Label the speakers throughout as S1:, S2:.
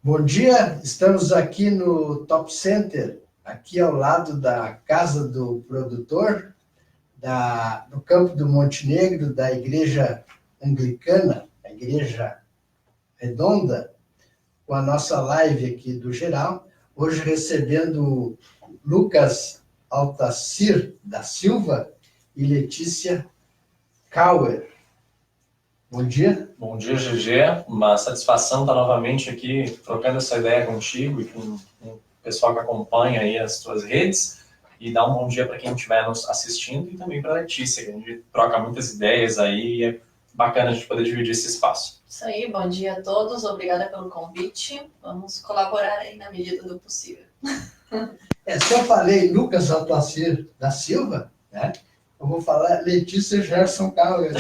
S1: Bom dia, estamos aqui no Top Center, aqui ao lado da Casa do Produtor, do Campo do Monte Negro, da Igreja Anglicana, a Igreja Redonda, com a nossa live aqui do geral. Hoje recebendo Lucas Altacir da Silva e Letícia Kauer. Bom dia.
S2: Bom dia, GG. Uma satisfação estar novamente aqui trocando essa ideia contigo e com o pessoal que acompanha aí as tuas redes. E dar um bom dia para quem estiver nos assistindo e também para a Letícia, que a gente troca muitas ideias aí e é bacana a gente poder dividir esse espaço.
S3: Isso aí, bom dia a todos, obrigada pelo convite. Vamos colaborar aí na medida do possível.
S1: Se eu falei Lucas Altacir da Silva, né? Eu vou falar Letícia Gerson Kauer.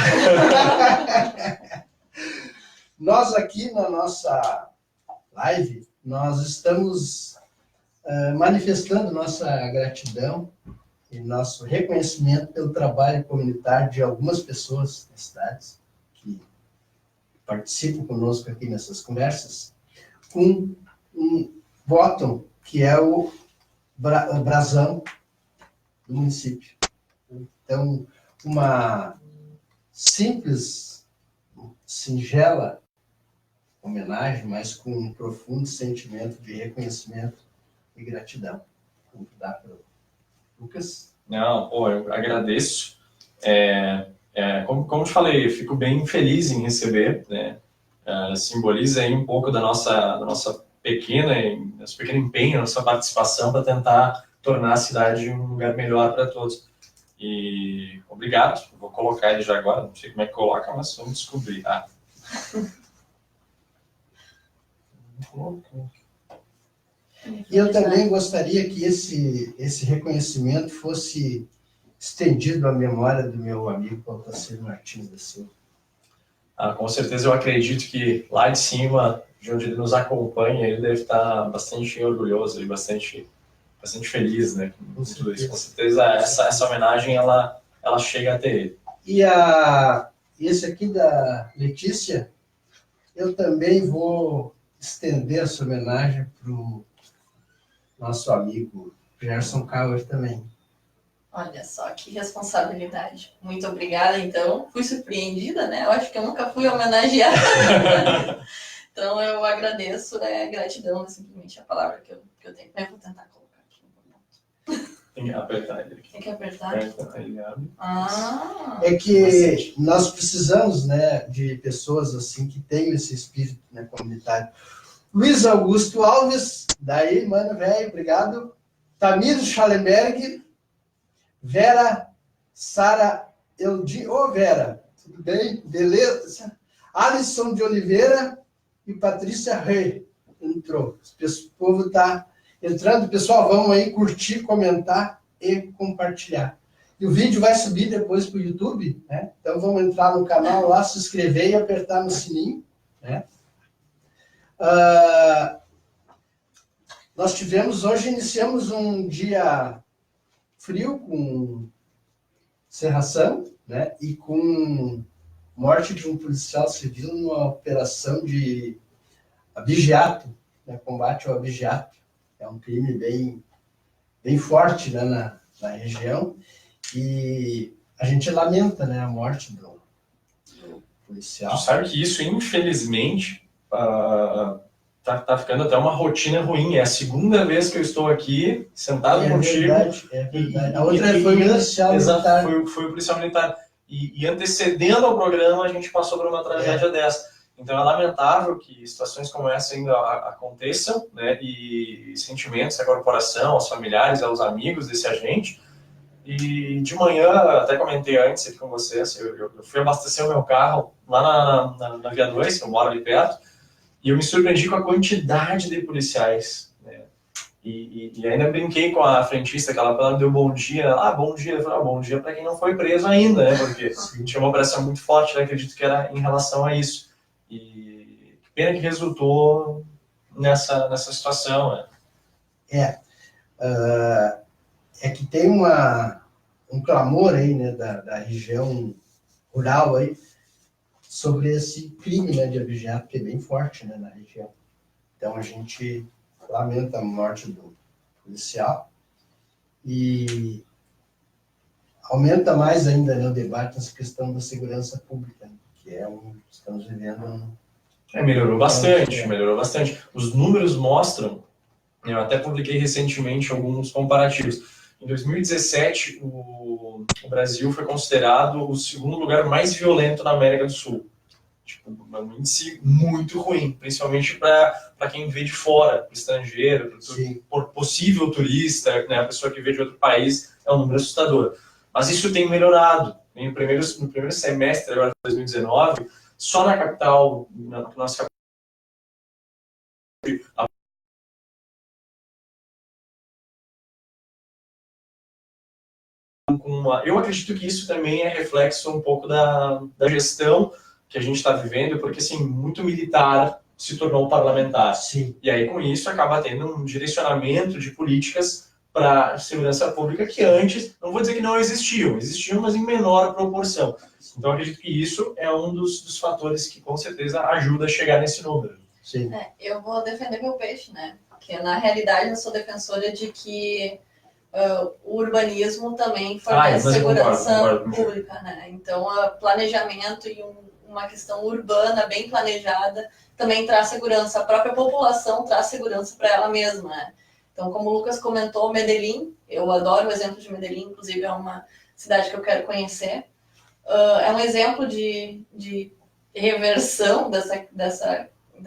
S1: Nós aqui na nossa live, nós estamos manifestando nossa gratidão e nosso reconhecimento pelo trabalho comunitário de algumas pessoas das cidades que participam conosco aqui nessas conversas, com um bottom, que é o brasão do município. Então, uma simples, singela homenagem, mas com um profundo sentimento de reconhecimento e gratidão. Vamos dar para o Lucas.
S2: Não, eu agradeço. Como te falei, eu fico bem feliz em receber, né? Simboliza aí um pouco da nossa pequeno empenho, nossa participação para tentar tornar a cidade um lugar melhor para todos. E obrigado, vou colocar ele já agora, não sei como é que coloca, mas vamos descobrir.
S1: E eu também gostaria que esse reconhecimento fosse estendido à memória do meu amigo Altacir Martins da Silva.
S2: Com certeza eu acredito que lá de cima, de onde ele nos acompanha, ele deve estar bastante orgulhoso e bastante feliz, né, com tudo isso. Com certeza essa homenagem ela chega até ele.
S1: E esse aqui da Letícia, eu também vou estender essa homenagem para o nosso amigo Gerson Kauer também.
S3: Olha só, que responsabilidade. Muito obrigada, então. Fui surpreendida, né? Eu acho que eu nunca fui homenageada. Então, eu agradeço, gratidão é simplesmente a palavra que eu tenho. Eu vou tentar colocar aqui.
S2: Tem que apertar ele aqui.
S3: Tem que apertar?
S2: Ele abre.
S1: É que nós precisamos, né, de pessoas assim que tenham esse espírito, né, comunitário. Luiz Augusto Alves, daí, mano, velho, obrigado. Tamir Schallenberg, Vera Sara Eldi. Vera, tudo bem? Beleza? Alisson de Oliveira e Patrícia Rey. Entrou. O povo está entrando. Pessoal, vamos aí curtir, comentar e compartilhar. E o vídeo vai subir depois para o YouTube, né? Então vamos entrar no canal lá, se inscrever e apertar no sininho, né? Nós iniciamos um dia frio, com cerração, né? E com morte de um policial civil numa operação de abigeato, né? Combate ao abigeato. É um crime bem forte, né, na região. E a gente lamenta, né, a morte do policial.
S2: Tu sabe que isso, infelizmente, tá ficando até uma rotina ruim. É a segunda vez que eu estou aqui, sentado contigo.
S1: É verdade. A outra foi o policial militar.
S2: Foi o policial militar. E antecedendo ao programa, a gente passou por uma tragédia dessa. Então é lamentável que situações como essa ainda aconteçam, né? E sentimentos à corporação, aos familiares, aos amigos desse agente. E de manhã, até comentei antes aqui com vocês, eu fui abastecer o meu carro lá na Via 2, que eu moro ali perto, e eu me surpreendi com a quantidade de policiais, né? E ainda brinquei com a frentista, que ela deu bom dia. Bom dia. Eu falei, bom dia para quem não foi preso ainda, né? Porque tinha uma operação muito forte, né? Acredito que era em relação a isso. E que pena que resultou nessa situação, né?
S1: É que tem um clamor aí, né, da região rural aí, sobre esse crime, né, de abigeato, que é bem forte, né, na região. Então a gente lamenta a morte do policial e aumenta mais ainda, né, o debate nessa questão da segurança pública, né, que é estamos vivendo...
S2: Melhorou bastante, melhorou bastante. Os números mostram, eu até publiquei recentemente alguns comparativos. Em 2017, o Brasil foi considerado o segundo lugar mais violento na América do Sul. Tipo, um índice muito ruim, principalmente para quem vê de fora, para o estrangeiro, por possível turista, né, a pessoa que vê de outro país, é um número assustador. Mas isso tem melhorado. No primeiro semestre agora de 2019, só na capital, na nossa capital, eu acredito que isso também é reflexo um pouco da gestão que a gente está vivendo, porque assim, muito militar se tornou parlamentar.
S1: Sim.
S2: E aí, com isso, acaba tendo um direcionamento de políticas para segurança pública que antes, não vou dizer que não existiam, mas em menor proporção. Então, acredito que isso é um dos fatores que, com certeza, ajuda a chegar nesse número.
S1: Sim.
S3: Eu vou defender meu peixe, né? Porque, na realidade, eu sou defensora de que o urbanismo também fornece segurança pública, né? Então, planejamento e uma questão urbana bem planejada também traz segurança. A própria população traz segurança para ela mesma, né? Então, como o Lucas comentou, Medellín, eu adoro o exemplo de Medellín, inclusive é uma cidade que eu quero conhecer. É um exemplo de reversão dessa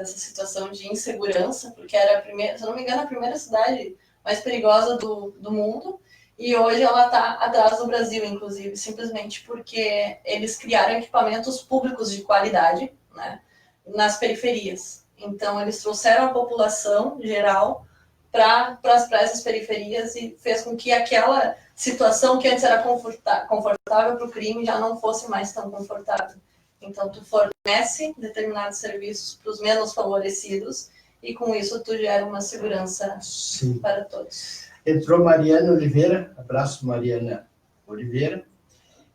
S3: situação de insegurança, porque era, se eu não me engano, a primeira cidade mais perigosa do mundo, e hoje ela está atrás do Brasil, inclusive, simplesmente porque eles criaram equipamentos públicos de qualidade, né, nas periferias. Então, eles trouxeram a população geral para essas periferias e fez com que aquela situação que antes era confortável para o crime já não fosse mais tão confortável. Então, tu fornece determinados serviços para os menos favorecidos e, com isso, tu gera uma segurança para todos.
S1: Entrou Mariana Oliveira, abraço Mariana Oliveira.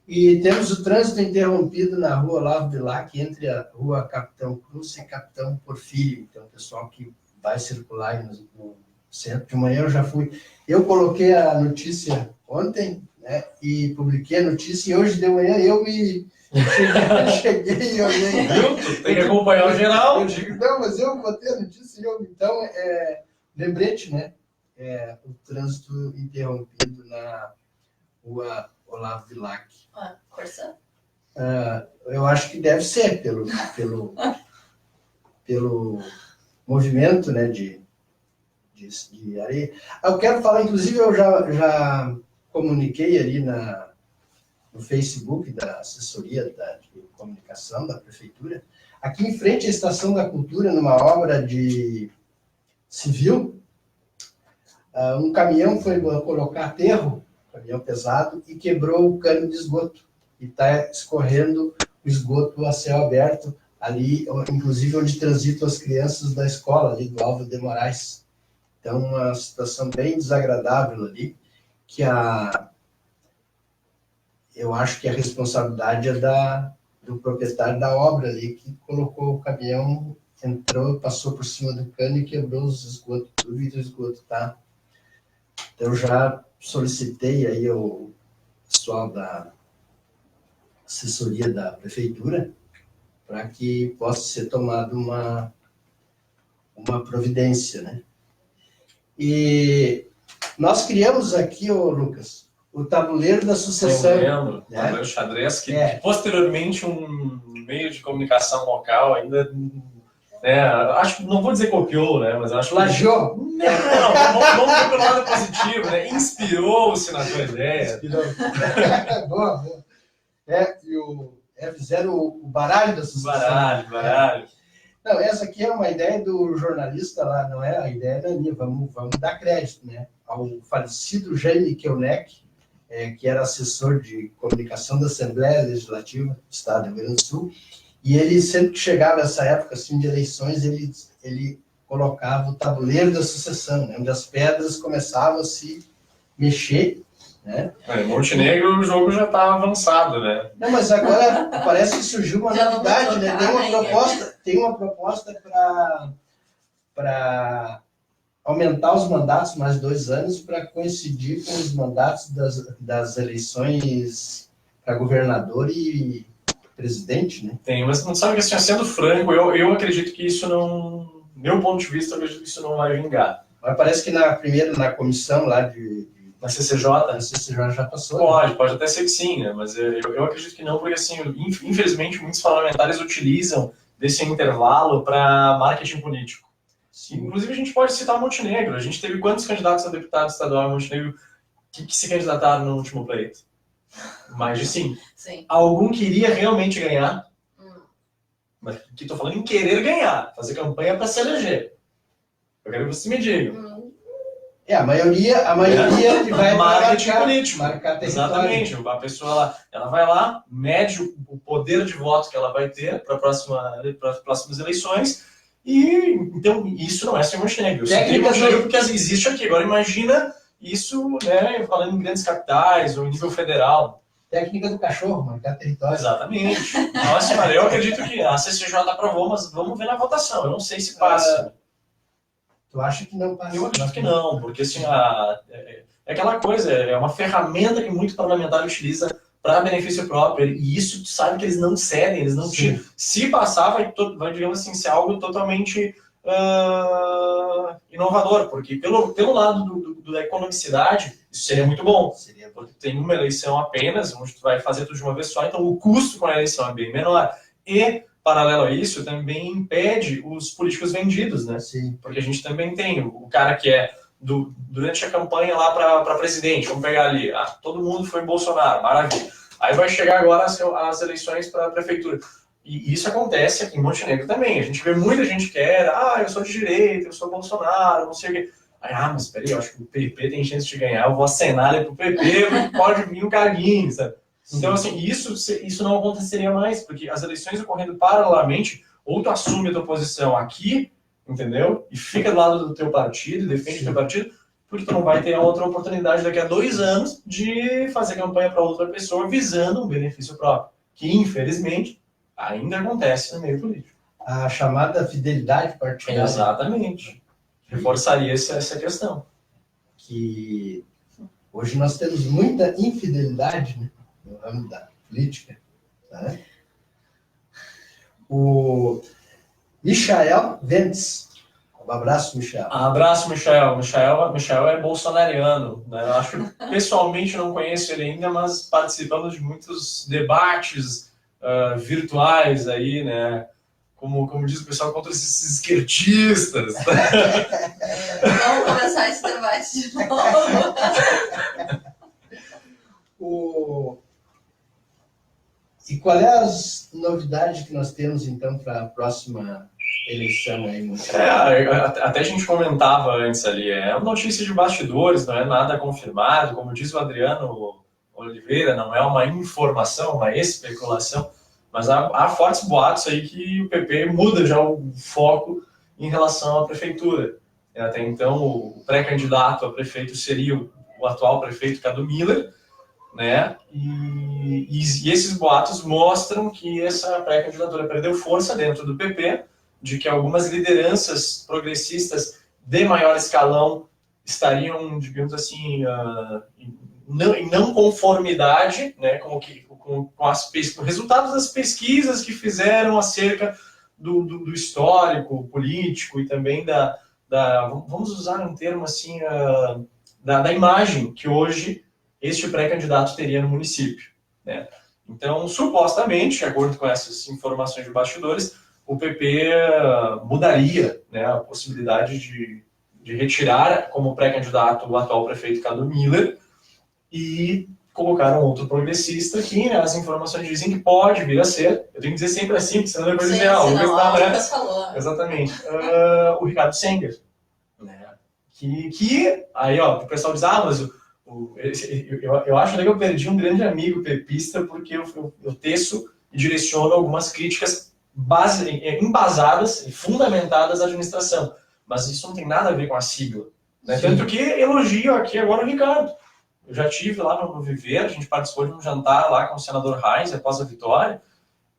S1: E temos o trânsito interrompido na rua Olavo Bilac, entre a rua Capitão Cruz e Capitão Porfírio. Então, o pessoal que vai circular aí no centro, de manhã eu já fui. Eu coloquei a notícia ontem, né, e publiquei a notícia, e hoje de manhã eu cheguei e olhei.
S2: Viu? Tem que acompanhar o geral.
S1: Eu digo, não, mas eu botei a notícia. Então, lembrete, né? O trânsito interrompido na rua Olavo Bilac.
S3: Corsã?
S1: Eu acho que deve ser pelo movimento, né, de areia. Eu quero falar, inclusive, eu já comuniquei ali no Facebook da assessoria de comunicação da prefeitura, aqui em frente à Estação da Cultura, numa obra de civil, um caminhão foi colocar aterro, caminhão pesado, e quebrou o cano de esgoto. E está escorrendo o esgoto a céu aberto, ali, inclusive onde transitam as crianças da escola, ali do Álvaro de Moraes. Então, uma situação bem desagradável ali, que eu acho que a responsabilidade é do proprietário da obra ali, que colocou o caminhão, entrou, passou por cima do cano e quebrou os esgotos, tudo, e o esgoto tá. Então, eu já solicitei aí o pessoal da assessoria da prefeitura para que possa ser tomada uma providência, né? E nós criamos aqui, Lucas, o tabuleiro da sucessão.
S2: Eu lembro, o tabuleiro xadrez, que posteriormente um meio de comunicação local ainda, né, acho que, não vou dizer copiou, né, mas acho que...
S1: Plagiou?
S2: Não, vamos ver pelo lado positivo, né, inspirou-se na tua ideia.
S1: Boa. Fizeram o baralho da sucessão.
S2: Baralho.
S1: Não, essa aqui é uma ideia do jornalista lá, não é a ideia da minha, vamos dar crédito, né, ao falecido Jaime Kelneck, que era assessor de comunicação da Assembleia Legislativa do Estado do Rio Grande do Sul, e ele sempre que chegava essa época assim, de eleições, ele colocava o tabuleiro da sucessão, né, onde as pedras começavam a se mexer, né?
S2: Em Montenegro o jogo já está avançado, né?
S1: Não, mas agora parece que surgiu uma novidade, né? Tem uma proposta para aumentar os mandatos mais 2 anos para coincidir com os mandatos das eleições para governador e presidente, né?
S2: Tem, mas não sabe que assim, sendo franco, eu acredito que isso não, meu ponto de vista, eu acredito que isso não vai vingar.
S1: Mas parece que na comissão lá
S2: Na CCJ?
S1: na CCJ já passou.
S2: Pode até ser que sim, né? Mas eu acredito que não, porque assim, infelizmente muitos parlamentares utilizam desse intervalo para marketing político.
S1: Sim.
S2: Inclusive a gente pode citar Montenegro. A gente teve quantos candidatos a deputado estadual em Montenegro que se candidataram no último pleito? Mais de 5.
S3: Sim.
S2: Algum queria realmente ganhar, mas que estou falando em querer ganhar, fazer campanha para se eleger. Eu quero que você me diga.
S1: A maioria que vai
S2: marketing político.
S1: Marcar território.
S2: Exatamente. A pessoa ela vai lá, mede o poder de voto que ela vai ter para as próximas eleições. E então isso não é só em Montenegro. Porque existe aqui. Agora imagina isso, né, falando em grandes capitais ou em nível federal.
S1: Técnica do cachorro, marcar território.
S2: Exatamente. Nossa, cara, eu acredito que a CCJ aprovou, mas vamos ver na votação. Eu não sei se passa.
S1: Tu acha que não passa?
S2: Eu acredito que não, porque assim, é aquela coisa, é uma ferramenta que muito parlamentar utiliza para benefício próprio, e isso tu sabe que eles não cedem, eles não tiram. Se passar, vai, digamos assim, ser algo totalmente inovador, porque pelo lado da economicidade, isso seria muito bom. Porque tem uma eleição apenas, onde tu vai fazer tudo de uma vez só, então o custo com a eleição é bem menor. E, paralelo a isso, também impede os políticos vendidos, né?
S1: Sim.
S2: Porque a gente também tem o cara que é durante a campanha lá para presidente, vamos pegar ali, todo mundo foi Bolsonaro, maravilha. Aí vai chegar agora as eleições para a prefeitura. E isso acontece aqui em Montenegro também. A gente vê muita gente que eu sou de direita, eu sou Bolsonaro, não sei o quê. Aí, mas peraí, eu acho que o PP tem chance de ganhar, eu vou acenar ali pro PP, porque pode vir um carguinho, sabe? Sim. Então, assim, isso não aconteceria mais, porque as eleições ocorrendo paralelamente, ou tu assume a tua posição aqui, entendeu? E fica do lado do teu partido, defende o teu partido, porque tu não vai ter a outra oportunidade daqui a 2 anos de fazer campanha para outra pessoa visando um benefício próprio, que infelizmente ainda acontece no meio político.
S1: A chamada fidelidade partidária.
S2: Exatamente. Reforçaria essa questão.
S1: Que hoje nós temos muita infidelidade, né, no ramo da política. Tá? O Michael Ventes. Um abraço, Michael.
S2: Abraço, Michael. Michael é bolsonariano, né? Eu acho que pessoalmente não conheço ele ainda, mas participamos de muitos debates virtuais aí, né? Como diz o pessoal, contra esses esquerdistas.
S3: Vamos começar esse debate de novo.
S1: E qual é as novidades que nós temos, então, para a próxima eleição aí?
S2: Até a gente comentava antes ali, é uma notícia de bastidores, não é nada confirmado, como diz o Adriano Oliveira, não é uma informação, uma especulação, mas há fortes boatos aí que o PP muda já o foco em relação à prefeitura. Até então, o pré-candidato a prefeito seria o atual prefeito Cadu Miller, né? E esses boatos mostram que essa pré-candidatura perdeu força dentro do PP, de que algumas lideranças progressistas de maior escalão estariam, digamos assim, em não conformidade, né, com os resultados das pesquisas que fizeram acerca do histórico político e também vamos usar um termo assim, da imagem que hoje este pré-candidato teria no município, né? Então, supostamente, de acordo com essas informações de bastidores, o PP mudaria, né, a possibilidade de retirar como pré-candidato o atual prefeito Cadu Miller e colocar um outro progressista que, né, as informações dizem que pode vir a ser, eu tenho que dizer sempre assim, porque senão depois dizer, o Lucas falou. Exatamente. O Ricardo Senger, né, que aí, o pessoal diz, mas eu acho que eu perdi um grande amigo pepista porque eu teço e direciono algumas críticas embasadas e fundamentadas à administração. Mas isso não tem nada a ver com a sigla. Né? Tanto que elogio aqui agora o Ricardo. Eu já estive lá no Viver, a gente participou de um jantar lá com o senador Reis após a vitória,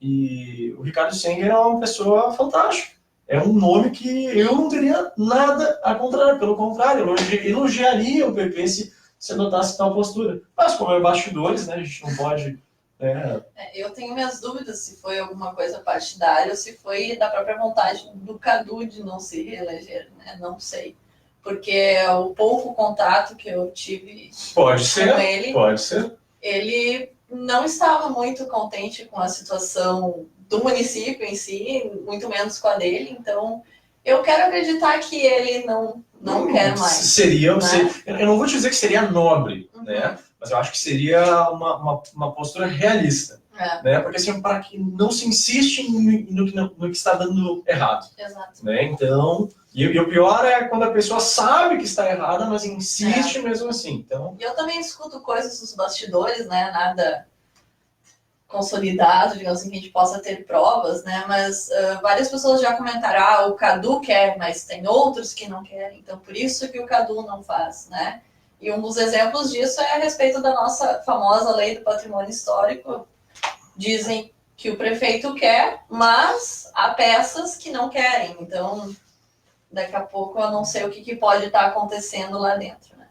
S2: e o Ricardo Senger é uma pessoa fantástica. é um nome que eu não teria nada a contrário. Pelo contrário, eu elogiaria o PP se adotasse tal postura. Mas como é bastidores, né, a gente não pode...
S3: Eu tenho minhas dúvidas se foi alguma coisa partidária ou se foi da própria vontade do Cadu de não se reeleger, né? Não sei. Porque o pouco contato que eu tive
S2: Pode ser,
S3: com ele,
S2: pode ser.
S3: Ele não estava muito contente com a situação do município em si, muito menos com a dele. Então, eu quero acreditar que ele não quer mais.
S2: Seria,
S3: né?
S2: Eu não vou te dizer que seria nobre, né? Mas eu acho que seria uma postura realista. Né? Porque assim, para que não se insiste no que está dando errado.
S3: Exato.
S2: Né? Então, e o pior é quando a pessoa sabe que está errada, mas insiste mesmo assim. Então...
S3: Eu também escuto coisas dos bastidores, né? Nada consolidado, digamos assim, que a gente possa ter provas, né? Mas várias pessoas já comentaram, o Cadu quer, mas tem outros que não querem. Então, por isso que o Cadu não faz, né? E um dos exemplos disso é a respeito da nossa famosa lei do patrimônio histórico. Dizem que o prefeito quer, mas há peças que não querem. Então, daqui a pouco eu não sei o que pode estar acontecendo lá dentro, né?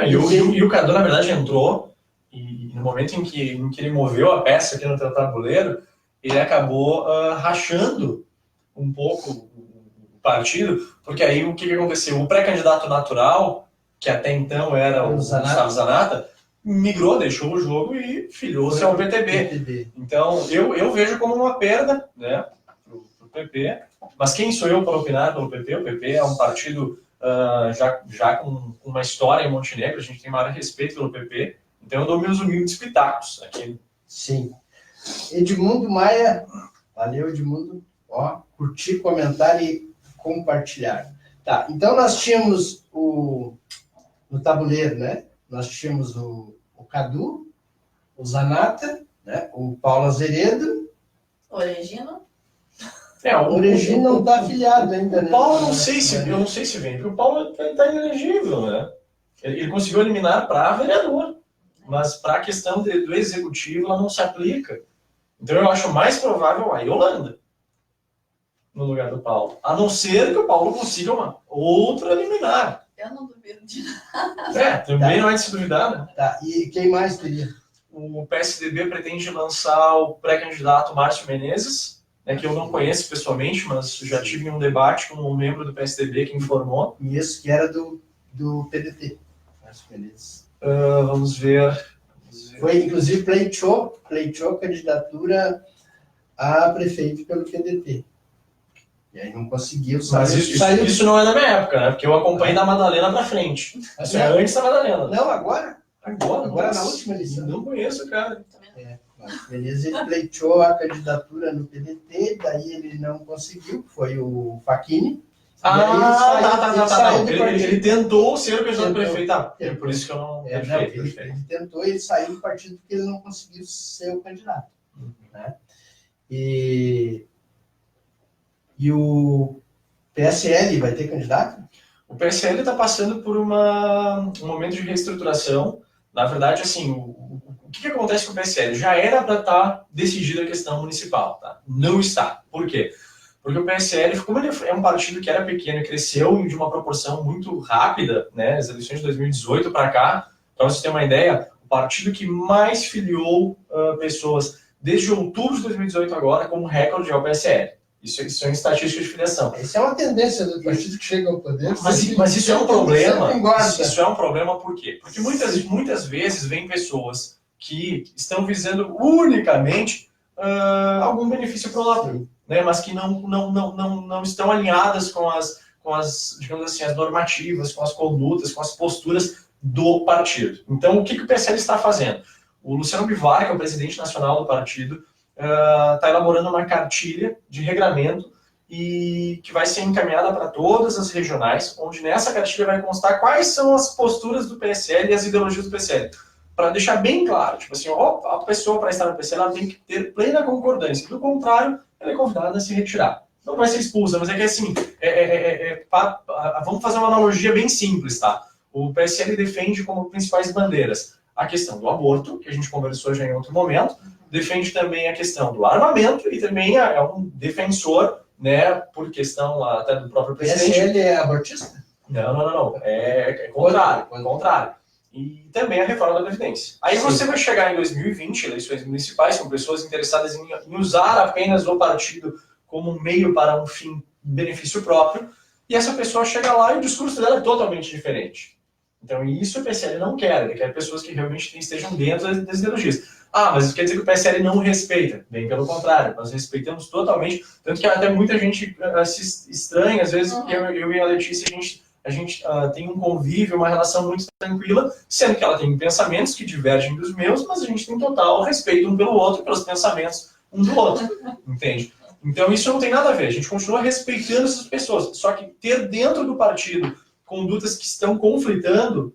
S2: E o Cadu, na verdade, entrou e no momento em que ele moveu a peça aqui no teu tabuleiro, ele acabou rachando um pouco o partido, porque aí o que aconteceu? O pré-candidato natural, que até então era o Gustavo Zanata, migrou, deixou o jogo e filiou-se ao PTB. Então, eu vejo como uma perda, né, pro PP. Mas quem sou eu para opinar pelo PP? O PP é um partido já com uma história em Montenegro, a gente tem maior respeito pelo PP. Então, eu dou meus humildes pitacos aqui.
S1: Sim. Edmundo Maia, valeu, Edmundo. Ó, curtir, comentar e compartilhar. Tá, então nós tínhamos no tabuleiro, né? Nós tínhamos o Cadu, o Zanata, né? O Paulo Azeredo.
S3: O Regino.
S1: O Regino não está afiliado ainda, né?
S2: O Paulo, eu não sei se vem, porque o Paulo está inelegível, né? Ele conseguiu eliminar para vereador, mas para a questão do executivo ela não se aplica. Então eu acho mais provável a Yolanda no lugar do Paulo. A não ser que o Paulo consiga uma outra liminar.
S3: Eu não duvido de nada.
S2: Também não é de se duvidar, né?
S1: Tá, e quem mais teria?
S2: O PSDB pretende lançar o pré-candidato Márcio Menezes, né, que eu não conheço pessoalmente, mas já tive um debate com um membro do PSDB que informou.
S1: Conheço, que era do PDT. Márcio Menezes.
S2: Vamos ver.
S1: Foi, inclusive, pleiteou candidatura a prefeito pelo PDT. E aí não conseguiu.
S2: Mas isso não é da minha época, né? Porque eu acompanhei da Madalena pra frente. Isso é antes da Madalena.
S1: Não, agora.
S2: Agora
S1: Na última eleição.
S2: Não conheço, cara.
S1: Márcio Menezes, ele pleiteou a candidatura no PDT, daí ele não conseguiu, foi o Facchini.
S2: Ele tentou ser o candidato prefeito. Por isso que eu não...
S1: Ele tentou, ele saiu do partido porque ele não conseguiu ser o candidato. Né? E o PSL vai ter candidato?
S2: O PSL está passando por um momento de reestruturação. Na verdade, assim, o que acontece com o PSL? Já era para estar decidida a questão municipal, tá? Não está. Por quê? Porque o PSL, como ele é um partido que era pequeno e cresceu de uma proporção muito rápida, né? As eleições de 2018 para cá, para você ter uma ideia, o partido que mais filiou pessoas desde outubro de 2018 agora, como recorde, é o PSL. Isso é uma estatística de filiação.
S1: Isso é uma tendência do partido que chega ao poder.
S2: Mas isso é um problema.
S1: Isso
S2: é um problema por quê? Porque muitas vezes vem pessoas que estão visando unicamente algum benefício próprio, né? Mas que não estão alinhadas com as, digamos assim, as normativas, com as condutas, com as posturas do partido. Então, o que o PSL está fazendo? O Luciano Bivar, que é o presidente nacional do partido, está elaborando uma cartilha de regramento e que vai ser encaminhada para todas as regionais, onde nessa cartilha vai constar quais são as posturas do PSL e as ideologias do PSL. Para deixar bem claro, tipo assim, a pessoa para estar no PSL ela tem que ter plena concordância. Do contrário, ela é convidada a se retirar. Não vai ser expulsa, mas é que assim, vamos fazer uma analogia bem simples, tá? O PSL defende como principais bandeiras a questão do aborto, que a gente conversou já em outro momento, defende também a questão do armamento e também é um defensor né, por questão até do próprio
S1: O
S2: presidente.
S1: PSL é abortista?
S2: Não. É contrário. E também a reforma da Previdência. Aí você vai chegar em 2020, eleições municipais, com pessoas interessadas em usar apenas o partido como um meio para um fim, benefício próprio, e essa pessoa chega lá e o discurso dela é totalmente diferente. Então, isso o PSL não quer, ele quer pessoas que realmente estejam dentro das ideologias. Mas isso quer dizer que o PSL não respeita? Bem pelo contrário, nós respeitamos totalmente, tanto que até muita gente se estranha, às vezes eu e a Letícia, a gente tem um convívio, uma relação muito tranquila, sendo que ela tem pensamentos que divergem dos meus, mas a gente tem total respeito um pelo outro, pelos pensamentos um do outro, entende? Então isso não tem nada a ver, a gente continua respeitando essas pessoas, só que ter dentro do partido condutas que estão conflitando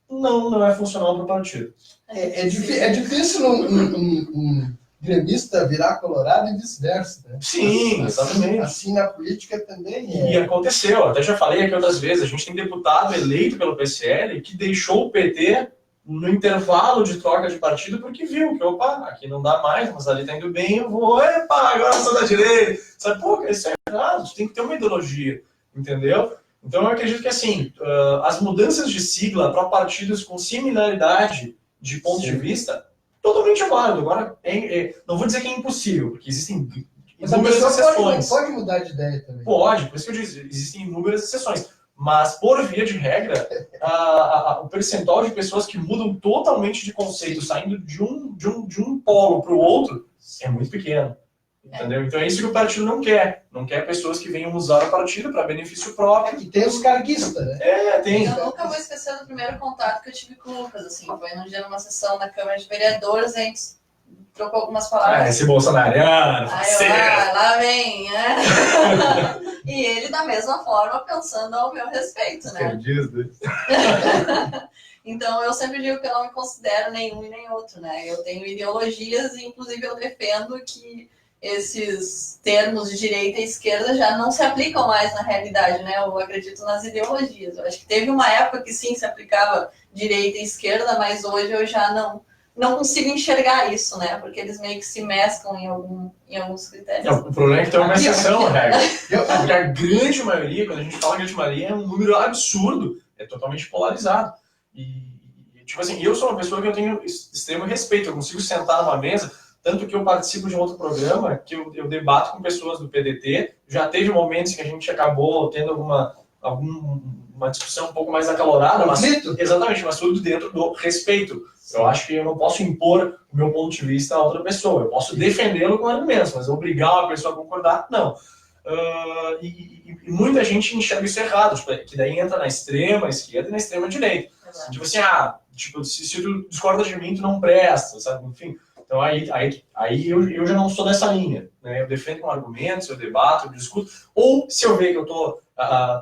S2: não é funcional para o partido.
S1: É difícil um gremista virar colorado e vice-versa, né?
S2: Sim, exatamente.
S1: Assim na política também
S2: E aconteceu, até já falei aqui outras vezes, a gente tem deputado eleito pelo PSL que deixou o PT no intervalo de troca de partido porque viu que, opa, aqui não dá mais, mas ali tá indo bem, eu vou, agora sou da direita. Sabe, pô, isso é errado, tem que ter uma ideologia, entendeu? Então eu acredito que, assim, as mudanças de sigla para partidos com similaridade de ponto de vista, totalmente válido. Agora, não vou dizer que é impossível, porque existem inúmeras exceções.
S1: Pode mudar de ideia também.
S2: Pode, por isso que eu disse, existem inúmeras exceções. Mas, por via de regra, o percentual de pessoas que mudam totalmente de conceito, saindo de um polo para o outro, é muito pequeno. Entendeu? Então é isso que o partido não quer. Não quer pessoas que venham usar o partido para benefício próprio.
S1: E tem os carguistas, né?
S2: Tem.
S3: Eu nunca vou esquecer do primeiro contato que eu tive com o Lucas, assim, foi num dia numa sessão na Câmara de Vereadores, a gente trocou algumas palavras.
S2: Esse bolsonariano,
S3: lá vem, né? E ele da mesma forma pensando ao meu respeito, né? Então eu sempre digo que eu não me considero nenhum e nem outro, né? Eu tenho ideologias e inclusive eu defendo que esses termos de direita e esquerda já não se aplicam mais na realidade, né? Eu acredito nas ideologias. Eu acho que teve uma época que sim se aplicava direita e esquerda, mas hoje eu já não consigo enxergar isso, né? Porque eles meio que se mesclam em alguns critérios.
S2: O problema é que tem uma exceção, regra. Porque a grande maioria, quando a gente fala grande maioria, é um número absurdo, é totalmente polarizado. E tipo assim, eu sou uma pessoa que eu tenho extremo respeito, eu consigo sentar numa mesa. Tanto que eu participo de um outro programa que eu debato com pessoas do PDT. Já teve momentos que a gente acabou tendo uma discussão um pouco mais acalorada, mas exatamente, mas tudo dentro do respeito. Eu acho que eu não posso impor o meu ponto de vista a outra pessoa. Eu posso defendê-lo com argumentos, mas obrigar uma pessoa a concordar, não. E muita gente enxerga isso errado, que daí entra na extrema esquerda e na extrema direita. Tipo assim, se tu discorda de mim, tu não presta, sabe? Enfim. Então aí eu já não sou dessa linha, né? Eu defendo com argumentos, eu debato, eu discuto. Ou se eu ver que eu estou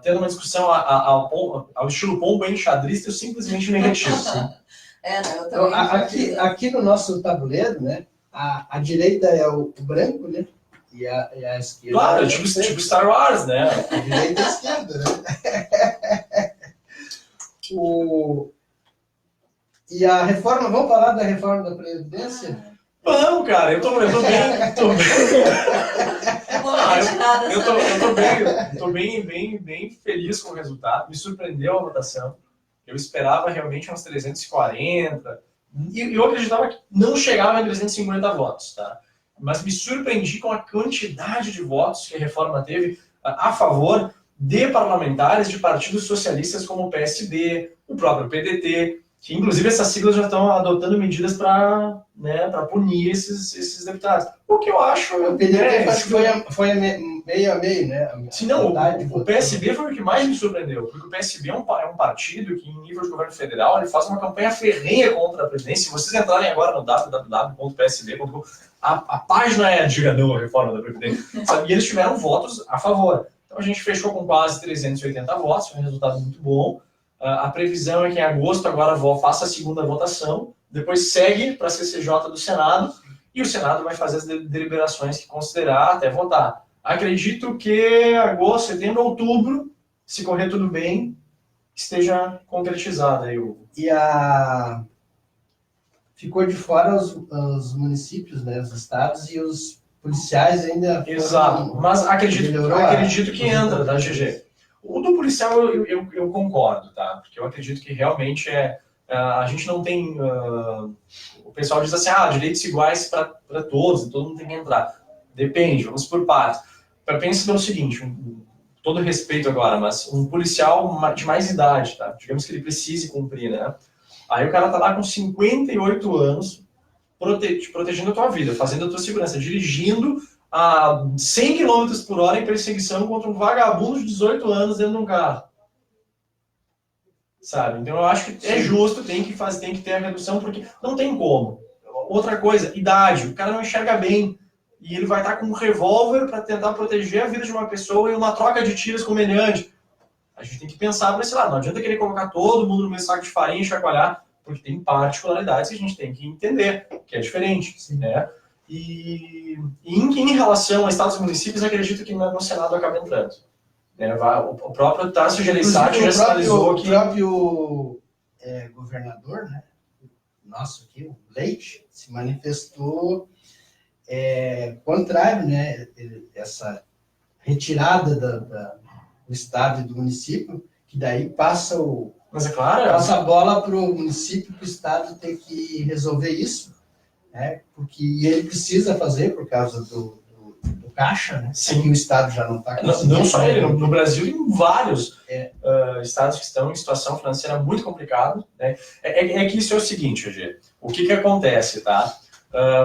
S2: tendo uma discussão ao estilo pombo enxadrista, eu simplesmente me retiro.
S3: Eu também
S1: aqui no nosso tabuleiro, né? A direita é o branco, né? E a esquerda.
S2: Claro, tipo Star Wars, né?
S1: A direita e a esquerda, né? E a reforma, vamos falar da reforma da Previdência?
S2: Vamos, cara, eu tô bem feliz com o resultado. Me surpreendeu a votação. Eu esperava realmente uns 340. E eu acreditava que não chegava a 350 votos, tá? Mas me surpreendi com a quantidade de votos que a reforma teve a favor de parlamentares de partidos socialistas como o PSB, o próprio PDT, que inclusive essas siglas já estão adotando medidas para punir esses deputados. O que eu acho...
S1: O PDT foi meio a meio, né?
S2: Se não, o PSB foi o que mais me surpreendeu, porque o PSB é um partido que, em nível de governo federal, ele faz uma campanha ferrenha contra a presidência. Se vocês entrarem agora no www.psb.com, a página é diga não à reforma da Previdência, sabe? E eles tiveram votos a favor. Então a gente fechou com quase 380 votos, foi um resultado muito bom. A previsão é que em agosto agora faça a segunda votação, depois segue para a CCJ do Senado, e o Senado vai fazer as deliberações que considerar até votar. Acredito que agosto, setembro, outubro, se correr tudo bem, esteja concretizada. Ficou
S1: de fora os municípios, né, os estados e os policiais ainda...
S2: Exato, mas acredito que entra, tá, GG? O do policial eu concordo, tá? Porque eu acredito que realmente a gente não tem... o pessoal diz assim, direitos iguais para todos, todo mundo tem que entrar. Depende, vamos por partes. Pensa pelo seguinte, todo respeito agora, mas um policial de mais idade, tá? Digamos que ele precise cumprir, né? Aí o cara tá lá com 58 anos, protegendo a tua vida, fazendo a tua segurança, dirigindo a 100 km por hora em perseguição contra um vagabundo de 18 anos dentro de um carro. Sabe? Então eu acho que é justo, tem que ter a redução, porque não tem como. Outra coisa, idade. O cara não enxerga bem. E ele vai estar com um revólver para tentar proteger a vida de uma pessoa em uma troca de tiros com meliante. A gente tem que pensar para esse lado. Não adianta querer colocar todo mundo no mesmo saco de farinha e chacoalhar, porque tem particularidades que a gente tem que entender, que é diferente. Né? E em relação a estados e municípios, acredito que no Senado acaba entrando. Né? O próprio Tasso Gereissati já sinalizou que...
S1: O próprio governador, né? Nosso aqui, o Leite, se manifestou contrário, né? Essa retirada do Estado e do município, que daí passa
S2: Mas é claro,
S1: passa a bola para o município, para o Estado ter que resolver isso, né? Porque ele precisa fazer por causa do caixa, né?
S2: Sim.
S1: Que o Estado já não está conseguindo.
S2: Não só ele, no Brasil tem vários estados que estão em situação financeira muito complicada. Né? Que isso é o seguinte, Gê, o que acontece, tá?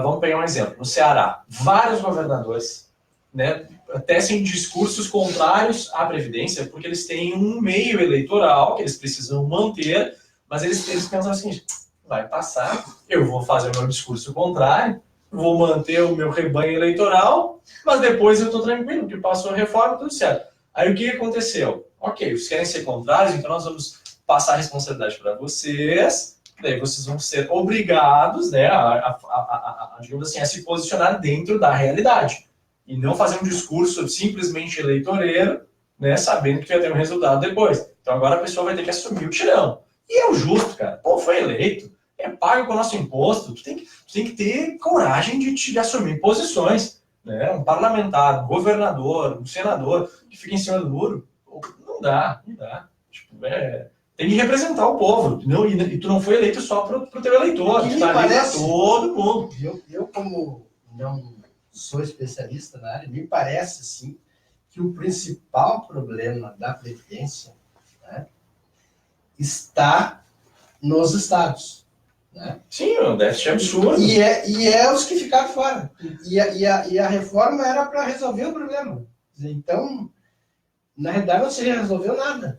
S2: Vamos pegar um exemplo. No Ceará, vários governadores, né, tecem discursos contrários à Previdência, porque eles têm um meio eleitoral que eles precisam manter, mas eles pensam assim, vai passar, eu vou fazer o meu discurso contrário, vou manter o meu rebanho eleitoral, mas depois eu estou tranquilo, porque passou a reforma, tudo certo. Aí o que aconteceu? Ok, vocês querem ser contrários, então nós vamos passar a responsabilidade para vocês, daí vocês vão ser obrigados, né, digamos assim, a se posicionar dentro da realidade. E não fazer um discurso simplesmente eleitoreiro, né, sabendo que vai ter um resultado depois. Então agora a pessoa vai ter que assumir o tirão. E é o justo, cara. Pô, foi eleito. Pago com o nosso imposto. Tu tem que ter coragem de assumir posições. Né? Um parlamentar, um governador, um senador que fica em cima do muro. Não dá. Tipo, tem que representar o povo. E tu não foi eleito só para o teu eleitor. Tu tá ali para todo mundo.
S1: Eu, como não sou especialista na área, me parece, sim, que o principal problema da Previdência, né, está nos estados. Né?
S2: Sim, o déficit é absurdo.
S1: E é os que ficaram fora. E a reforma era para resolver o problema. Então, na realidade, não se resolveu nada.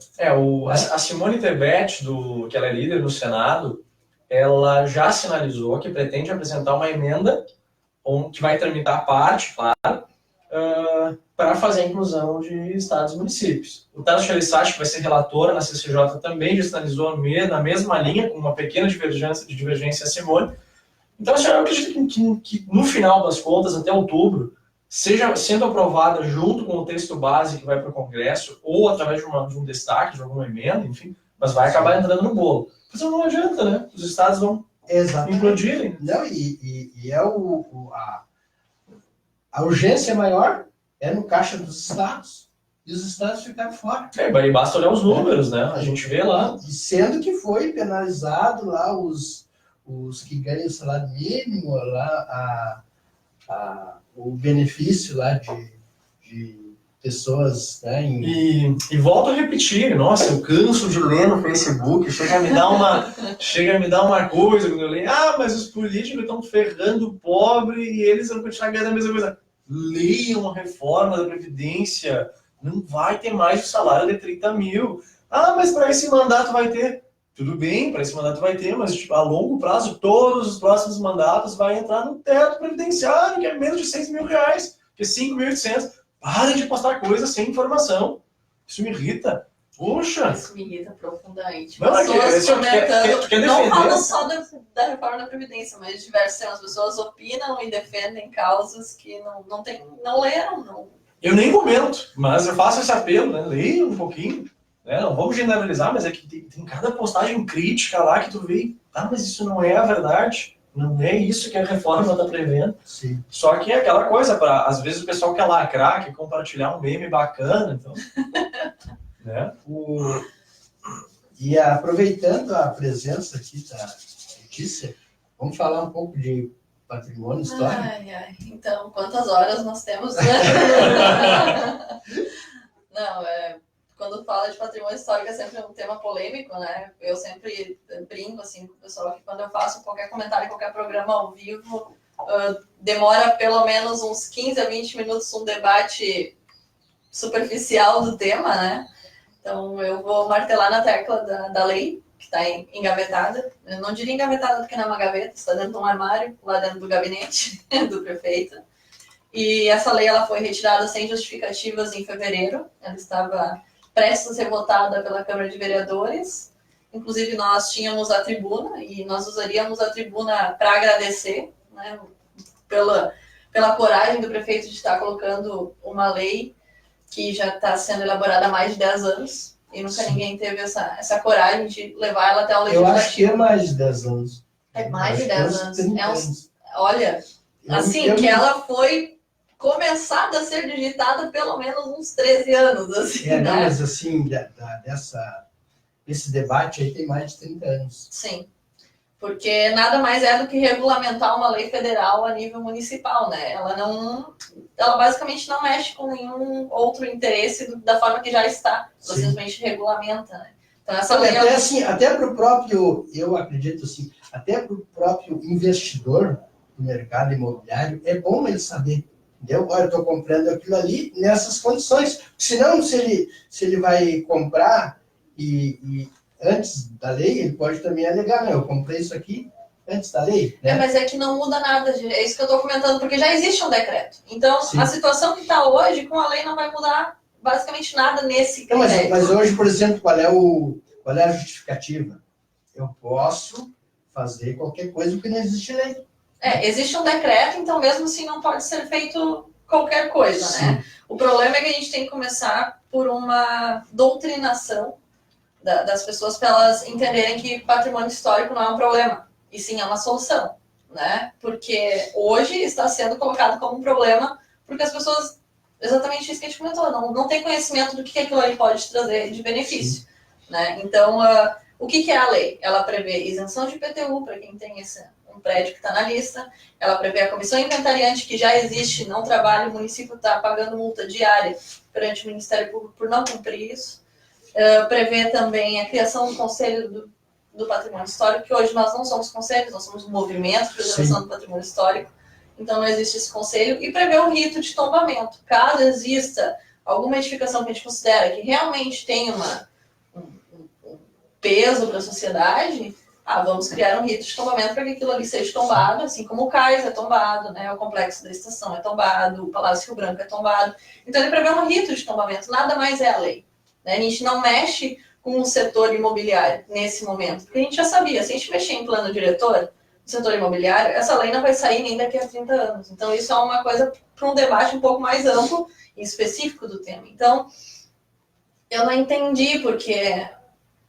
S2: A Simone Tebet, que ela é líder do Senado, ela já sinalizou que pretende apresentar uma emenda que vai tramitar a parte, claro, para fazer a inclusão de estados e municípios. O Tasso Gereissati, que vai ser relator na CCJ, também já sinalizou na mesma linha, com uma pequena divergência a Simone. Então, eu acredito que no final das contas, até outubro, seja sendo aprovada junto com o texto base que vai para o Congresso, ou através de um destaque, de alguma emenda, enfim, mas vai acabar entrando no bolo. Mas não adianta, né? Os estados vão implodirem.
S1: Não, a urgência maior é no caixa dos estados. E os estados ficaram fora.
S2: Aí basta olhar os números, né? A gente vê lá.
S1: E sendo que foi penalizado lá os que ganham o salário mínimo, lá o benefício lá de pessoas, né?
S2: E volto a repetir, nossa, eu canso de ler no Facebook, chega a me dar uma coisa quando eu leio, mas os políticos estão ferrando o pobre e eles vão continuar ganhando a mesma coisa. Leiam a reforma da Previdência, não vai ter mais o salário de 30 mil. Mas para esse mandato vai ter. Tudo bem, para esse mandato vai ter, mas a longo prazo, todos os próximos mandatos vai entrar no teto previdenciário, que é menos de 6 mil reais, que é 5.800. Parem de postar coisas sem informação. Isso me irrita. Poxa!
S3: Isso me irrita profundamente.
S2: Não,
S3: pessoas comentando, não falo
S2: isso?
S3: só da reforma da Previdência, mas de diversos temas. As pessoas opinam e defendem causas que não leram. Não.
S2: Eu nem comento, mas eu faço esse apelo, né? Leia um pouquinho. Né? Não vamos generalizar, mas é que tem cada postagem crítica lá que tu vê, mas isso não é a verdade. Não é isso que a reforma está prevendo.
S1: Sim.
S2: Só que é aquela coisa, às vezes o pessoal quer lacrar, quer compartilhar um meme bacana, então... né?
S1: E aproveitando a presença aqui da Letícia, vamos falar um pouco de patrimônio histórico?
S3: Então, quantas horas nós temos? Não, quando fala de patrimônio histórico é sempre um tema polêmico, né? Eu sempre brinco assim com o pessoal que quando eu faço qualquer comentário, qualquer programa ao vivo, demora pelo menos uns 15 a 20 minutos um debate superficial do tema, né? Então eu vou martelar na tecla da lei, que está engavetada. Eu não diria engavetada porque não é uma gaveta, está dentro de um armário, lá dentro do gabinete do prefeito. E essa lei ela foi retirada sem justificativas em fevereiro. Ela estava prestes a ser votada pela Câmara de Vereadores. Inclusive, nós tínhamos a tribuna, e nós usaríamos a tribuna para agradecer, né, pela coragem do prefeito de estar colocando uma lei que já está sendo elaborada há mais de 10 anos, e nunca ninguém teve essa coragem de levar ela até o legislativo.
S1: Eu acho que é mais de 10 anos.
S3: É mais de 10 anos.
S1: anos.
S3: Olha, que ela foi começada a ser digitada pelo menos uns 13 anos. Assim, né?
S1: Não, mas assim, esse debate aí tem mais de 30 anos.
S3: Sim, porque nada mais é do que regulamentar uma lei federal a nível municipal, né? Ela basicamente não mexe com nenhum outro interesse da forma que já está. Ela simplesmente regulamenta, né? Então essa lei
S1: até para o próprio, eu acredito assim, até para o próprio investidor do mercado imobiliário, é bom ele saber, entendeu? Olha, eu estou comprando aquilo ali nessas condições. Senão, se ele vai comprar e antes da lei, ele pode também alegar, não, eu comprei isso aqui antes da lei. Né?
S3: Mas é que não muda nada, é isso que eu estou comentando, porque já existe um decreto. Então, a situação que está hoje, com a lei, não vai mudar basicamente nada nesse critério.
S1: Mas hoje, por exemplo, qual é a justificativa? Eu posso fazer qualquer coisa porque não existe lei.
S3: Existe um decreto, então mesmo assim não pode ser feito qualquer coisa, né? O problema é que a gente tem que começar por uma doutrinação das pessoas para elas entenderem que patrimônio histórico não é um problema, e sim é uma solução, né? Porque hoje está sendo colocado como um problema porque as pessoas, exatamente isso que a gente comentou, não tem conhecimento do que aquilo aí pode trazer de benefício, né? Então, o que é a lei? Ela prevê isenção de IPTU para quem tem um prédio que está na lista, ela prevê a comissão inventariante, que já existe, não trabalha, o município está pagando multa diária perante o Ministério Público por não cumprir isso. Prevê também a criação do Conselho do Patrimônio Histórico, que hoje nós não somos conselhos, nós somos um movimento de preservação do patrimônio histórico, então não existe esse conselho, e prevê um rito de tombamento. Caso exista alguma edificação que a gente considera que realmente tem um peso para a sociedade, vamos criar um rito de tombamento para que aquilo ali seja tombado, assim como o Cais é tombado, né, o Complexo da Estação é tombado, o Palácio Rio Branco é tombado. Então ele prevê um rito de tombamento, nada mais é a lei. A gente não mexe com o setor imobiliário nesse momento, porque a gente já sabia, se a gente mexer em plano diretor do setor imobiliário, essa lei não vai sair nem daqui a 30 anos. Então isso é uma coisa para um debate um pouco mais amplo e específico do tema. Então, eu não entendi porque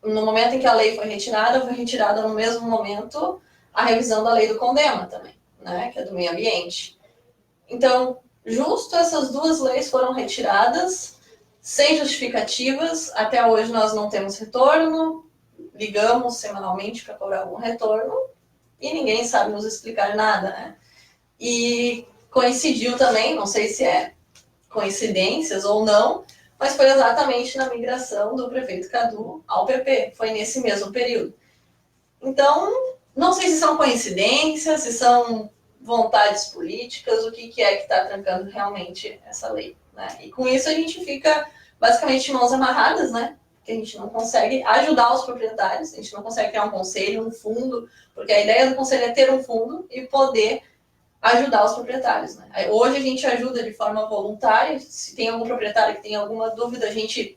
S3: no momento em que a lei foi retirada no mesmo momento a revisão da lei do Condema também, né, que é do meio ambiente. Então, justo essas duas leis foram retiradas sem justificativas. Até hoje nós não temos retorno, ligamos semanalmente para cobrar algum retorno e ninguém sabe nos explicar nada, né? E coincidiu também, não sei se é coincidências ou não, mas foi exatamente na migração do prefeito Cadu ao PP, foi nesse mesmo período. Então, não sei se são coincidências, se são vontades políticas, o que é que está trancando realmente essa lei, né? E com isso a gente fica basicamente de mãos amarradas, né? Porque a gente não consegue ajudar os proprietários, a gente não consegue criar um conselho, um fundo, porque a ideia do conselho é ter um fundo e poder ajudar os proprietários, né? Hoje a gente ajuda de forma voluntária, se tem algum proprietário que tem alguma dúvida, a gente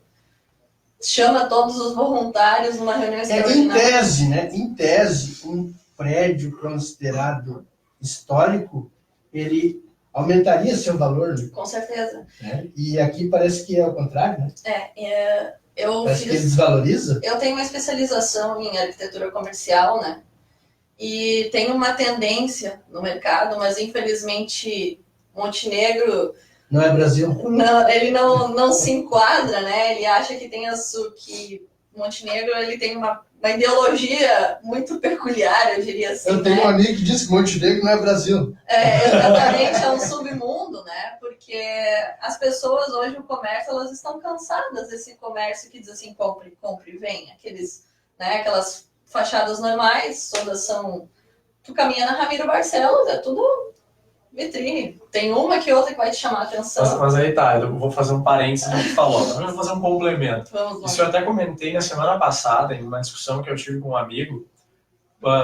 S3: chama todos os voluntários numa reunião extraordinária.
S1: Em tese, né? Em tese, um prédio considerado histórico, ele aumentaria seu valor, né?
S3: Com certeza.
S1: E aqui parece que é o contrário, né? Parece que ele desvaloriza.
S3: Eu tenho uma especialização em arquitetura comercial, né? e tem uma tendência no mercado, mas infelizmente Montenegro
S1: Não é Brasil?
S3: não, ele não se enquadra, né? Ele acha que tem que Montenegro ele tem uma ideologia muito peculiar, eu diria assim.
S1: Eu tenho um amigo que disse que Montenegro não é Brasil.
S3: Exatamente, é um submundo, né? Porque as pessoas hoje, o comércio, elas estão cansadas desse comércio que diz assim, compre, compre, vem. Aquelas fachadas normais, todas são... Tu caminha na Ramiro Barcelos, é tudo vitrine. Tem uma que outra que vai te chamar a atenção.
S2: Mas aí tá, eu vou fazer um parênteses no que tu falou, eu vou fazer um complemento.
S3: Vamos lá.
S2: Isso eu até comentei na semana passada, em uma discussão que eu tive com um amigo,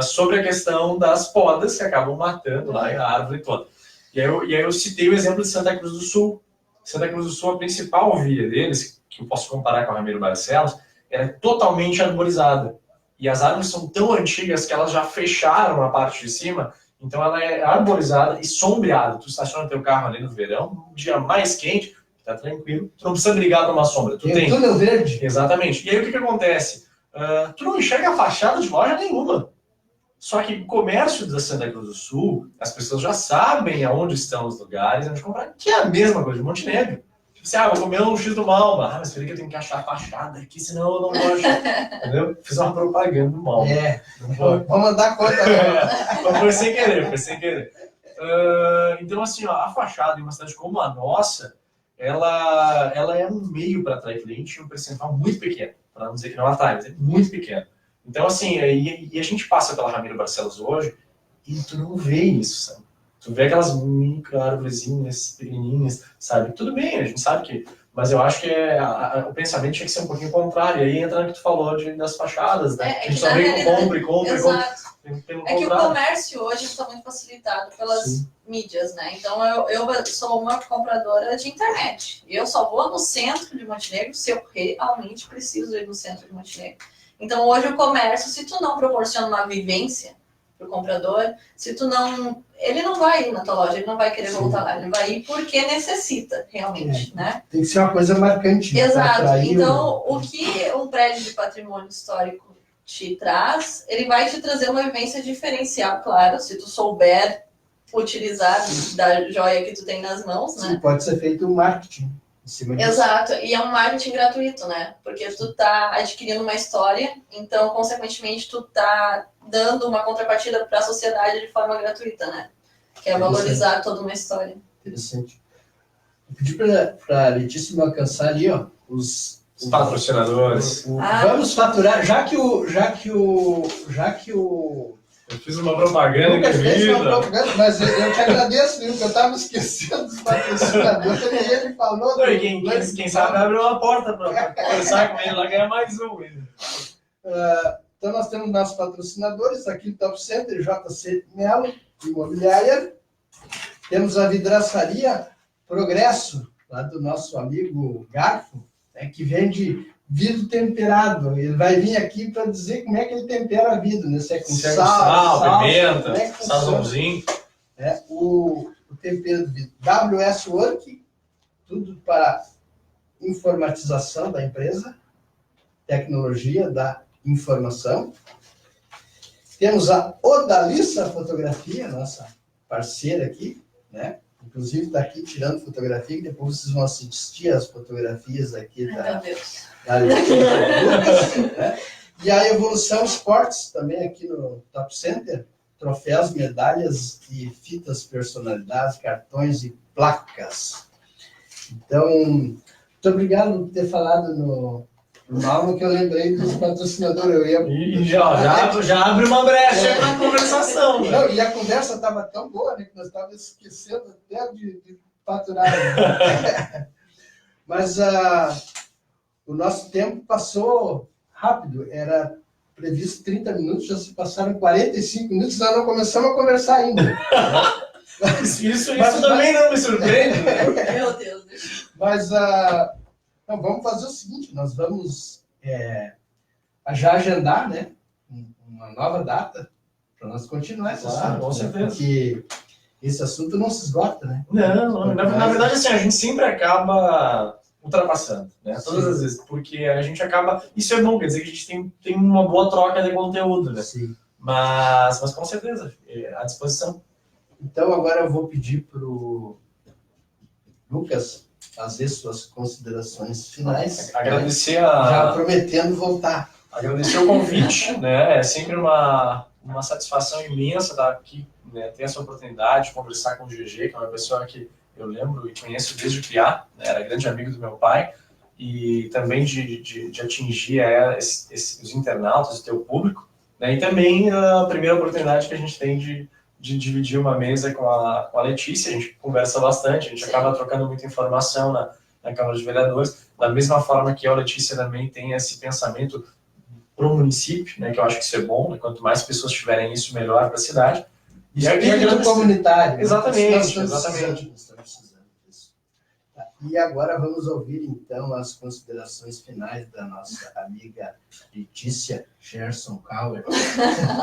S2: sobre a questão das podas que acabam matando lá a árvore toda. E aí eu citei o exemplo de Santa Cruz do Sul. Santa Cruz do Sul, a principal via deles, que eu posso comparar com a Ramiro Barcelos, é totalmente arborizada. E as árvores são tão antigas que elas já fecharam a parte de cima, então ela é arborizada e sombreada. Tu estaciona teu carro ali no verão, um dia mais quente, tá tranquilo, tu não precisa brigar por uma sombra. Tu tem
S1: túnel verde.
S2: Exatamente. E aí o que acontece? Tu não enxerga a fachada de loja nenhuma. Só que o comércio da Santa Cruz do Sul, as pessoas já sabem aonde estão os lugares onde comprar, que é a mesma coisa de Montenegro. Tipo assim, vou comer um X do Malma. Mas peraí que eu tenho que achar a fachada aqui, senão eu não vou achar. Entendeu? Fiz uma propaganda do Malma.
S1: Vamos mandar conta.
S2: Mas foi sem querer. Então, assim, a fachada em uma cidade como a nossa, ela é um meio para atrair cliente, um percentual muito pequeno. Para não dizer que não atrai, mas é muito pequeno. Então, assim, e a gente passa pela Ramiro Barcelos hoje e tu não vê isso, sabe? Tu vê aquelas micro árvorezinhas pequenininhas, sabe? Tudo bem, a gente sabe que... Mas eu acho que o pensamento tinha que ser um pouquinho contrário. E aí entra no que tu falou das fachadas, né? A gente só vê que compra.
S3: Exato. É que o comércio hoje está muito facilitado pelas mídias, né? Então, eu sou uma compradora de internet. E eu só vou no centro de Montenegro se eu realmente preciso ir no centro de Montenegro. Então, hoje o comércio, se tu não proporciona uma vivência para o comprador, ele não vai ir na tua loja, ele não vai querer voltar lá, ele vai ir porque necessita, realmente, né?
S1: Tem que ser uma coisa marcante.
S3: Exato. Então, o que um prédio de patrimônio histórico te traz, ele vai te trazer uma vivência diferencial, claro, se tu souber utilizar da joia que tu tem nas mãos, né?
S1: Sim, pode ser feito um marketing.
S3: Exato, e é um marketing gratuito, né? Porque tu tá adquirindo uma história, então, consequentemente, tu tá dando uma contrapartida para a sociedade de forma gratuita, né? Que é valorizar toda uma história.
S1: Interessante. Eu pedi para a Letícia me alcançar ali, ó, os
S2: patrocinadores.
S1: Vamos faturar, já que o
S2: eu fiz uma propaganda,
S1: mas eu te agradeço, viu? Porque eu estava esquecendo dos patrocinadores e ele falou.
S2: Quem sabe abre uma porta para conversar com ele lá, ganhar mais um.
S1: Então, nós temos nossos patrocinadores aqui no Top Center, JC Melo, Imobiliária. Temos a vidraçaria Progresso, lá do nosso amigo Garfo, que vende vidro temperado. Ele vai vir aqui para dizer como é que ele tempera a vidro, né? Se é com sal,
S2: pimenta, sazãozinho.
S1: O tempero do vidro. WS Work, tudo para informatização da empresa, tecnologia da informação. Temos a Odalissa Fotografia, nossa parceira aqui, né? Inclusive está aqui tirando fotografia, que depois vocês vão assistir as fotografias aqui da né? E a Evolução Esportes, também aqui no Top Center, troféus, medalhas e fitas personalizadas, cartões e placas. Então, muito obrigado por ter falado no Malma, que eu lembrei dos patrocinadores.
S2: Já abre uma brecha na conversação.
S1: Né? Não, e a conversa estava tão boa, né, que nós estávamos esquecendo até de faturar. Né? Mas o nosso tempo passou rápido. Era previsto 30 minutos, já se passaram 45 minutos, nós não começamos a conversar ainda. Né?
S2: Isso também não me surpreende. Né?
S3: Meu Deus.
S1: Mas não, vamos fazer o seguinte, nós vamos já agendar, né, uma nova data para nós continuar esse assunto.
S2: Com certeza.
S1: Né, porque esse assunto não se esgota, né?
S2: Não, na verdade, assim, a gente sempre acaba ultrapassando, né? Todas as vezes, porque a gente acaba... Isso é bom, quer dizer que a gente tem uma boa troca de conteúdo, né?
S1: Sim.
S2: Mas com certeza, à disposição.
S1: Então, agora eu vou pedir para o Lucas fazer suas considerações finais.
S2: Agradecer
S1: Já prometendo voltar.
S2: Agradecer o convite, né? É sempre uma satisfação imensa estar aqui, né? Ter essa oportunidade de conversar com o GG, que é uma pessoa que eu lembro e conheço desde criar, né? Era grande amigo do meu pai, e também de atingir os internautas, o teu público, né? E também a primeira oportunidade que a gente tem de dividir uma mesa com a Letícia. A gente conversa bastante, a gente acaba trocando muita informação na Câmara de Vereadores, da mesma forma que a Letícia também tem esse pensamento para o município, né, que eu acho que isso é bom, né, quanto mais pessoas tiverem isso, melhor para a cidade.
S1: E espírito comunitário.
S2: Exatamente,
S1: exatamente. E agora vamos ouvir, então, as considerações finais da nossa amiga Letícia Gerson Kauer.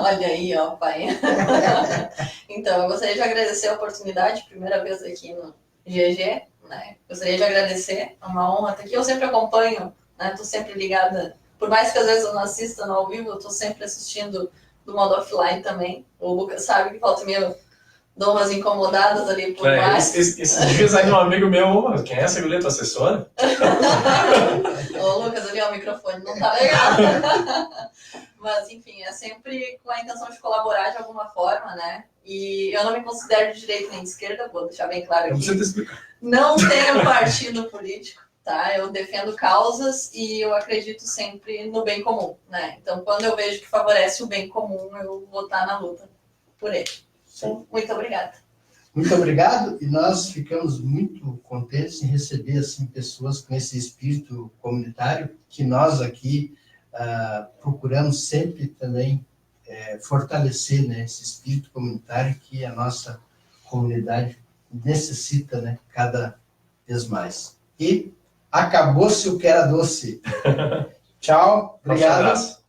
S3: Olha aí, ó, pai. Então, eu gostaria de agradecer a oportunidade, primeira vez aqui no GG, né? Gostaria de agradecer, é uma honra estar aqui. Eu sempre acompanho, né? Estou sempre ligada, por mais que às vezes eu não assista no ao vivo, eu estou sempre assistindo do modo offline também. O Lucas sabe que volta meio dou umas incomodadas ali por baixo.
S2: Esses dias aí um amigo meu, quem é essa guria, tua assessora?
S3: Ô Lucas, ali ó, o microfone não tá legal. Mas enfim, é sempre com a intenção de colaborar de alguma forma, né? E eu não me considero de direita nem de esquerda, vou deixar bem claro aqui.
S2: Não precisa te explicar.
S3: Não tenho partido político, tá? Eu defendo causas e eu acredito sempre no bem comum, né? Então, quando eu vejo que favorece o bem comum, eu vou estar na luta por ele. Então, muito obrigada.
S1: Muito obrigado, e nós ficamos muito contentes em receber assim, pessoas com esse espírito comunitário que nós aqui procuramos sempre também fortalecer, né, esse espírito comunitário que a nossa comunidade necessita, né, cada vez mais. E acabou-se o que era doce. Tchau, obrigado.